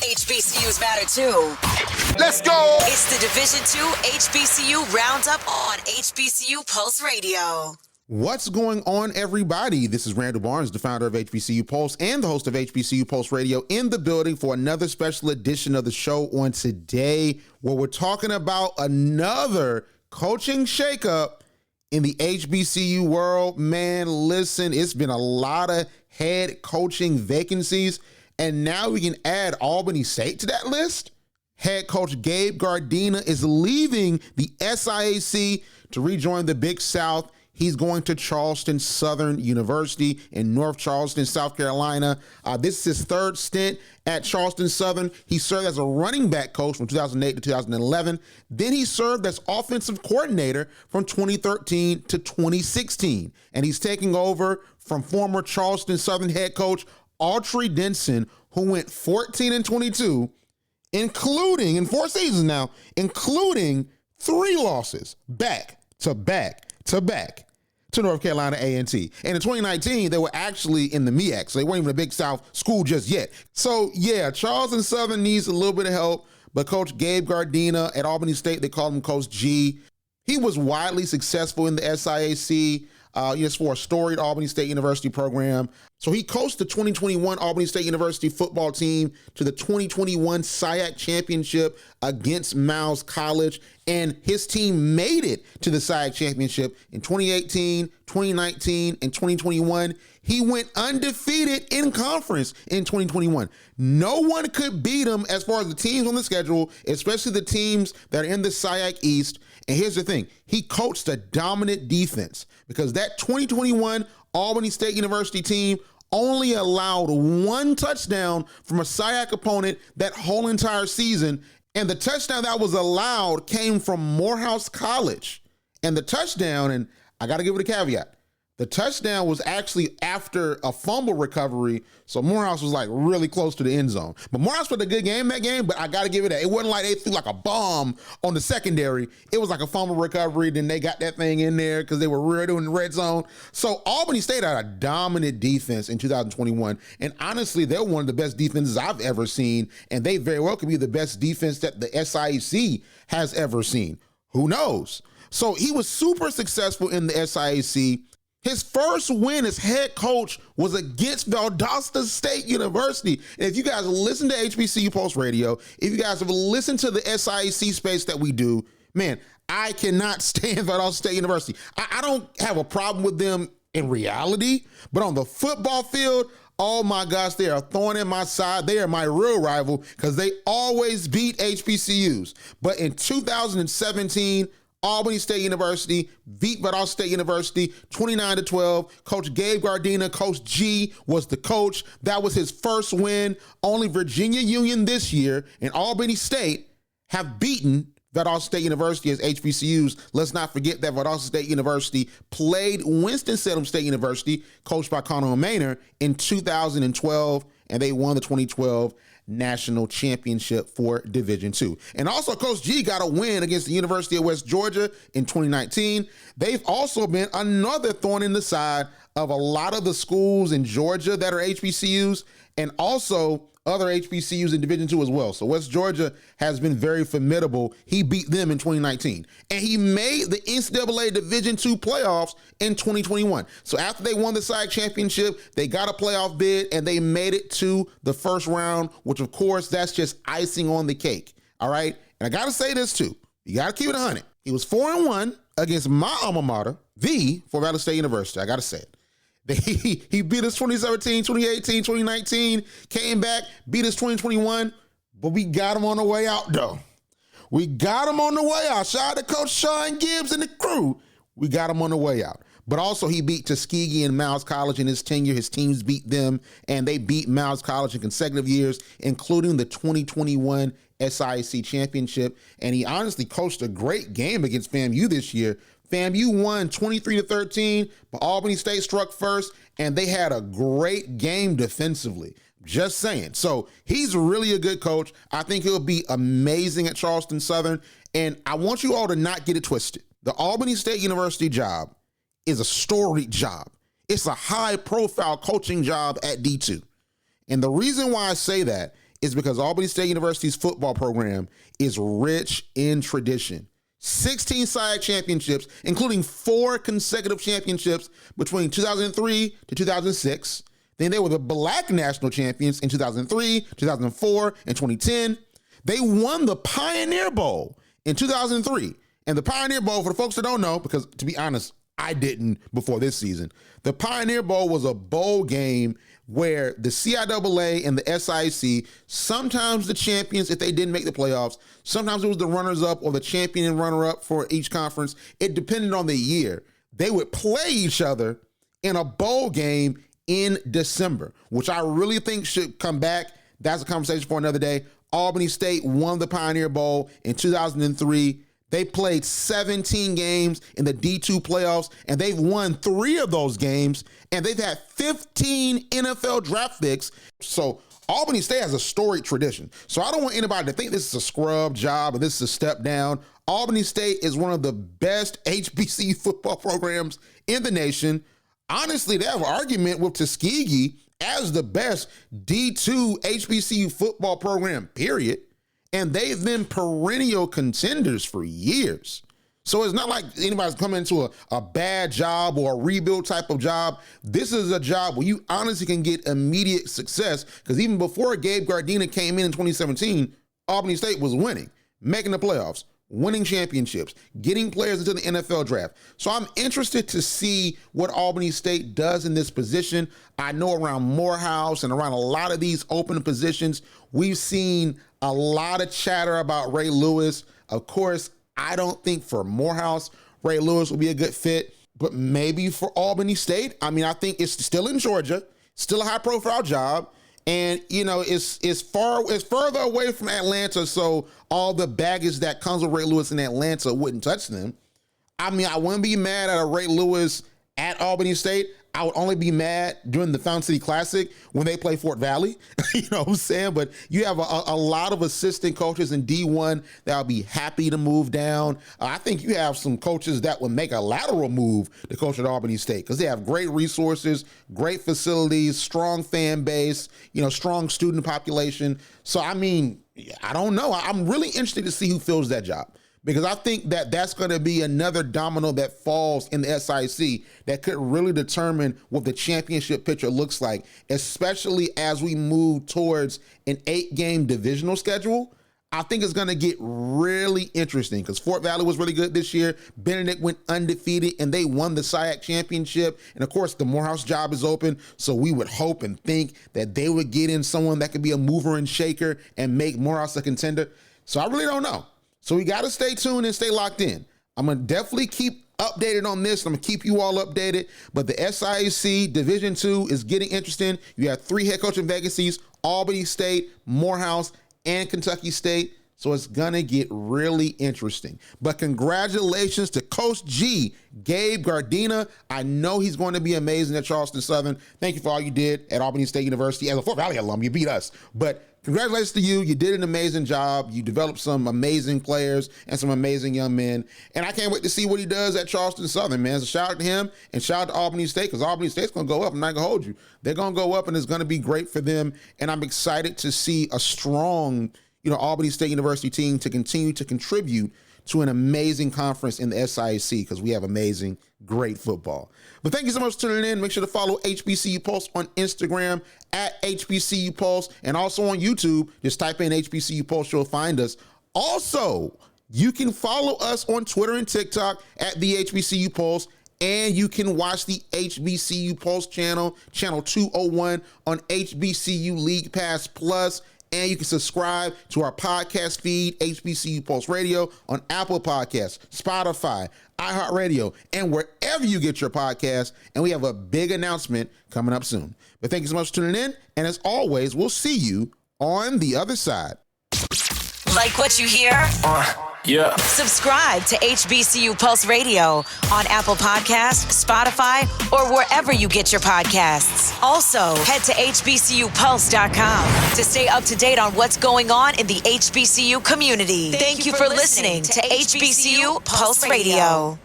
HBCUs matter too. Let's go! It's the Division II HBCU Roundup on HBCU Pulse Radio. What's going on, everybody? This is Randall Barnes, the founder of HBCU Pulse and the host of HBCU Pulse Radio, in the building for another special edition of the show on today, where we're talking about another coaching shakeup in the HBCU world. Man, listen, it's been a lot of head coaching vacancies, and now we can add Albany State to that list. Head coach Gabe Gardina is leaving the SIAC to rejoin the Big South. He's going to Charleston Southern University in North Charleston, South Carolina. This is his third stint at Charleston Southern. He served as a running back coach from 2008 to 2011. Then he served as offensive coordinator from 2013 to 2016. And he's taking over from former Charleston Southern head coach Autry Denson, who went 14-22, including, in 4 seasons now, including 3 losses back to North Carolina A&T. And in 2019, they were actually in the MEAC, so they weren't even a Big South school just yet. So yeah, Charleston Southern needs a little bit of help, but Coach Gabe Gardina at Albany State, they called him Coach G. He was widely successful in the SIAC, for a storied Albany State University program. So he coached the 2021 Albany State University football team to the 2021 SIAC championship against Miles College, and his team made it to the SIAC championship in 2018, 2019, and 2021. He went undefeated in conference in 2021. No one could beat him as far as the teams on the schedule, especially the teams that are in the SIAC East. And here's the thing, he coached a dominant defense because that 2021 Albany State University team only allowed 1 touchdown from a SIAC opponent that whole entire season. And the touchdown that was allowed came from Morehouse College. And the touchdown, and I got to give it a caveat, the touchdown was actually after a fumble recovery, so Morehouse was like really close to the end zone. But Morehouse played a good game that game, but I got to give it that. It wasn't like they threw like a bomb on the secondary. It was like a fumble recovery, then they got that thing in there because they were real in the red zone. So Albany State had a dominant defense in 2021, and honestly, they're one of the best defenses I've ever seen, and they very well could be the best defense that the SIAC has ever seen. Who knows? So he was super successful in the SIAC. His first win as head coach was against Valdosta State University. And if you guys listen to HBCU Pulse Radio, if you guys have listened to the SIAC space that we do, man, I cannot stand Valdosta State University. I don't have a problem with them in reality, but on the football field, oh my gosh, they are a thorn in my side. They are my real rival because they always beat HBCUs. But in 2017, Albany State University beat Valdosta State University 29-12. Coach Gabe Gardina, Coach G, was the coach. That was his first win. Only Virginia Union this year and Albany State have beaten Valdosta State University as HBCUs. Let's not forget that Valdosta State University played Winston-Salem State University, coached by Connor Maynard, in 2012, and they won the 2012 national championship for Division II. And also Coach G got a win against the University of West Georgia in 2019. They've also been another thorn in the side of a lot of the schools in Georgia that are HBCUs, and also other HBCUs in Division II as well. So West Georgia has been very formidable. He beat them in 2019. And he made the NCAA Division II playoffs in 2021. So after they won the SIAC championship, they got a playoff bid and they made it to the first round, which of course, that's just icing on the cake. All right. And I got to say this too. You got to keep it 100. He was 4-1 against my alma mater, the Valdosta State University. I got to say it. He beat us 2017, 2018, 2019, came back, beat us 2021, but we got him on the way out, though. We got him on the way out. Shout out to Coach Sean Gibbs and the crew. We got him on the way out. But also he beat Tuskegee and Miles College in his tenure. His teams beat them, and they beat Miles College in consecutive years, including the 2021 SIAC championship. And he honestly coached a great game against FAMU this year. FAMU won 23-13, but Albany State struck first, and they had a great game defensively. Just saying. So he's really a good coach. I think he'll be amazing at Charleston Southern. And I want you all to not get it twisted. The Albany State University job is a storied job. It's a high-profile coaching job at D2. And the reason why I say that is because Albany State University's football program is rich in tradition. 16 SIAC championships, including 4 consecutive championships between 2003 to 2006. Then they were the Black national champions in 2003, 2004, and 2010. They won the Pioneer Bowl in 2003. And the Pioneer Bowl, for the folks that don't know, because to be honest, I didn't before this season, the Pioneer Bowl was a bowl game where the CIAA and the SIC, sometimes the champions, if they didn't make the playoffs, sometimes it was the runners-up or the champion and runner-up for each conference. It depended on the year. They would play each other in a bowl game in December, which I really think should come back. That's a conversation for another day. Albany State won the Pioneer Bowl in 2003. They played 17 games in the D2 playoffs, and they've won 3 of those games, and they've had 15 NFL draft picks. So Albany State has a storied tradition. So I don't want anybody to think this is a scrub job or this is a step down. Albany State is one of the best HBCU football programs in the nation. Honestly, they have an argument with Tuskegee as the best D2 HBCU football program, period. And they've been perennial contenders for years. So it's not like anybody's coming into a bad job or a rebuild type of job. This is a job where you honestly can get immediate success, because even before Gabe Gardina came in 2017, Albany State was winning, making the playoffs, winning championships, getting players into the NFL draft. So I'm interested to see what Albany State does in this position. I know around Morehouse and around a lot of these open positions, we've seen a lot of chatter about Ray Lewis. Of course, I don't think for Morehouse, Ray Lewis will be a good fit, but maybe for Albany State. I mean, I think it's still in Georgia, still a high profile job. And, you know, it's further away from Atlanta, so all the baggage that comes with Ray Lewis in Atlanta wouldn't touch them. I mean, I wouldn't be mad at a Ray Lewis at Albany State. I would only be mad during the Fountain City Classic when they play Fort Valley. You know what I'm saying? But you have a lot of assistant coaches in D1 that will be happy to move down. I think you have some coaches that would make a lateral move to coach at Albany State, because they have great resources, great facilities, strong fan base, you know, strong student population. So, I mean, I don't know. I'm really interested to see who fills that job, because I think that that's going to be another domino that falls in the SIC that could really determine what the championship picture looks like, especially as we move towards an 8-game divisional schedule. I think it's going to get really interesting, because Fort Valley was really good this year. Benedict went undefeated, and they won the SIAC championship. And, of course, the Morehouse job is open, so we would hope and think that they would get in someone that could be a mover and shaker and make Morehouse a contender. So I really don't know. So we got to stay tuned and stay locked in. I'm going to definitely keep updated on this. I'm going to keep you all updated. But the SIAC Division II is getting interesting. You have 3 head coaching vacancies: Albany State, Morehouse, and Kentucky State. So it's going to get really interesting. But congratulations to Coach G, Gabe Gardina. I know he's going to be amazing at Charleston Southern. Thank you for all you did at Albany State University. As a Fort Valley alum, you beat us. But congratulations to you. You did an amazing job. You developed some amazing players and some amazing young men. And I can't wait to see what he does at Charleston Southern, man. So shout out to him and shout out to Albany State, because Albany State's going to go up. I'm not going to hold you. They're going to go up, and it's going to be great for them. And I'm excited to see a strong, Albany State University team to continue to contribute to an amazing conference in the SIAC, because we have amazing, great football. But thank you so much for tuning in. Make sure to follow HBCU Pulse on Instagram at HBCU Pulse, and also on YouTube. Just type in HBCU Pulse, you'll find us. Also, you can follow us on Twitter and TikTok at the HBCU Pulse, and you can watch the HBCU Pulse channel 201 on HBCU League Pass Plus. And you can subscribe to our podcast feed, HBCU Pulse Radio, on Apple Podcasts, Spotify, iHeartRadio, and wherever you get your podcasts. And we have a big announcement coming up soon. But thank you so much for tuning in. And as always, we'll see you on the other side. Like what you hear? Yeah. Subscribe to HBCU Pulse Radio on Apple Podcasts, Spotify, or wherever you get your podcasts. Also, head to HBCUPulse.com to stay up to date on what's going on in the HBCU community. Thank you for listening to HBCU Pulse Radio.